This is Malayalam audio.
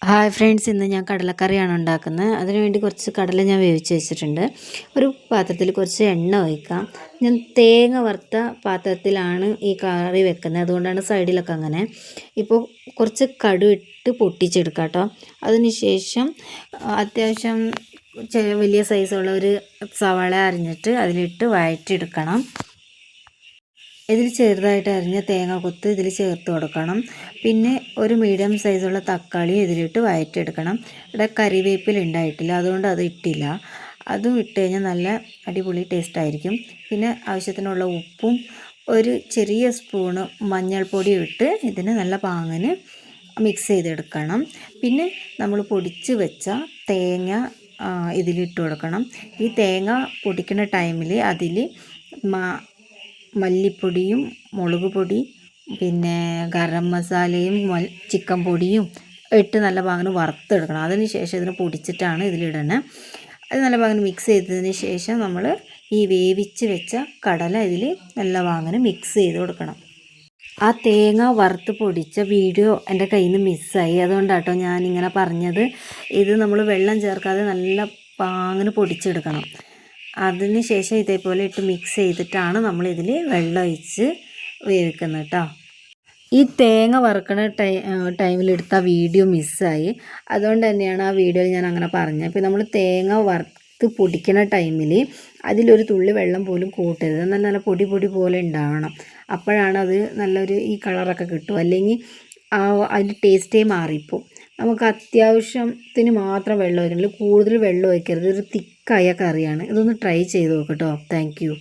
ഹായ് ഫ്രണ്ട്സ്, ഇന്ന് ഞാൻ കടലക്കറിയാണ് ഉണ്ടാക്കുന്നത്. അതിനുവേണ്ടി കുറച്ച് കടല ഞാൻ വേവിച്ച് വെച്ചിട്ടുണ്ട്. ഒരു പാത്രത്തിൽ കുറച്ച് എണ്ണ ഒഴിക്കാം. ഞാൻ തേങ്ങ വറുത്ത പാത്രത്തിലാണ് ഈ കറി വെക്കുന്നത്, അതുകൊണ്ടാണ് സൈഡിലൊക്കെ അങ്ങനെ. ഇപ്പോൾ കുറച്ച് കടുക് ഇട്ട് പൊട്ടിച്ചെടുക്കാം കേട്ടോ. അതിനുശേഷം അത്യാവശ്യം വലിയ സൈസുള്ള ഒരു സവാള അരിഞ്ഞിട്ട് അതിലിട്ട് വഴറ്റിയെടുക്കണം. ഇതിൽ ചെറുതായിട്ട് അരിഞ്ഞ തേങ്ങ കൊത്ത് ഇതിൽ ചേർത്ത് കൊടുക്കണം. പിന്നെ ഒരു മീഡിയം സൈസുള്ള തക്കാളി ഇതിലിട്ട് വഴറ്റിയെടുക്കണം. ഇവിടെ കരിവേപ്പില ഉണ്ടായിട്ടില്ല, അതുകൊണ്ട് അത് ഇട്ടില്ല. അതും ഇട്ട് കഴിഞ്ഞാൽ നല്ല അടിപൊളി ടേസ്റ്റായിരിക്കും. പിന്നെ ആവശ്യത്തിനുള്ള ഉപ്പും ഒരു ചെറിയ സ്പൂണ് മഞ്ഞൾപ്പൊടിയും ഇട്ട് ഇതിന് നല്ല പാങ്ങിന് മിക്സ് ചെയ്തെടുക്കണം. പിന്നെ നമ്മൾ പൊടിച്ച് വെച്ച തേങ്ങ ഇതിലിട്ട് കൊടുക്കണം. ഈ തേങ്ങ പൊടിക്കുന്ന ടൈമിൽ അതിൽ മല്ലിപ്പൊടിയും മുളക് പൊടി പിന്നെ ഗരം മസാലയും ചിക്കൻ പൊടിയും ഇട്ട് നല്ല പാങ്ങിന് വറുത്തെടുക്കണം. അതിന് ശേഷം ഇതിന് പൊടിച്ചിട്ടാണ് ഇതിലിടണത്. അത് നല്ല പാങ്ങിന് മിക്സ് ചെയ്തതിന് ശേഷം നമ്മൾ ഈ വേവിച്ച് വെച്ച കടല ഇതിൽ നല്ല പാങ്ങിന് മിക്സ് ചെയ്ത് കൊടുക്കണം. ആ തേങ്ങ വറുത്ത് പൊടിച്ച വീഡിയോ എൻ്റെ കയ്യിൽ നിന്ന് മിസ്സായി, അതുകൊണ്ടാട്ടോ ഞാനിങ്ങനെ പറഞ്ഞത്. ഇത് നമ്മൾ വെള്ളം ചേർക്കാതെ നല്ല പാങ്ങിന് പൊടിച്ചെടുക്കണം. അതിന് ശേഷം ഇതേപോലെ ഇട്ട് മിക്സ് ചെയ്തിട്ടാണ് നമ്മളിതിൽ വെള്ളം ഒഴിച്ച് വേവിക്കുന്നത് കേട്ടോ. ഈ തേങ്ങ വറുക്കണ ടൈമിലെടുത്ത വീഡിയോ മിസ്സായി, അതുകൊണ്ട് തന്നെയാണ് ആ വീഡിയോയിൽ ഞാൻ അങ്ങനെ പറഞ്ഞത്. ഇപ്പോൾ നമ്മൾ തേങ്ങ വറുത്ത് പൊടിക്കണ ടൈമിൽ അതിലൊരു തുള്ളി വെള്ളം പോലും കൂട്ടരുത്. എന്നാൽ നല്ല പൊടി പൊടി പോലെ ഉണ്ടാവണം. അപ്പോഴാണ് അത് നല്ലൊരു ഈ കളറൊക്കെ കിട്ടും. അല്ലെങ്കിൽ അതിൻ്റെ ടേസ്റ്റേ മാറിപ്പോവും. നമുക്ക് അത്യാവശ്യത്തിന് മാത്രം വെള്ളം ഒഴിക്കണം, കൂടുതൽ വെള്ളം ഒഴിക്കരുത്. ഒരു തിക്കായ കറിയാണ്. ഇതൊന്ന് ട്രൈ ചെയ്ത് നോക്കട്ടോ. Thank U.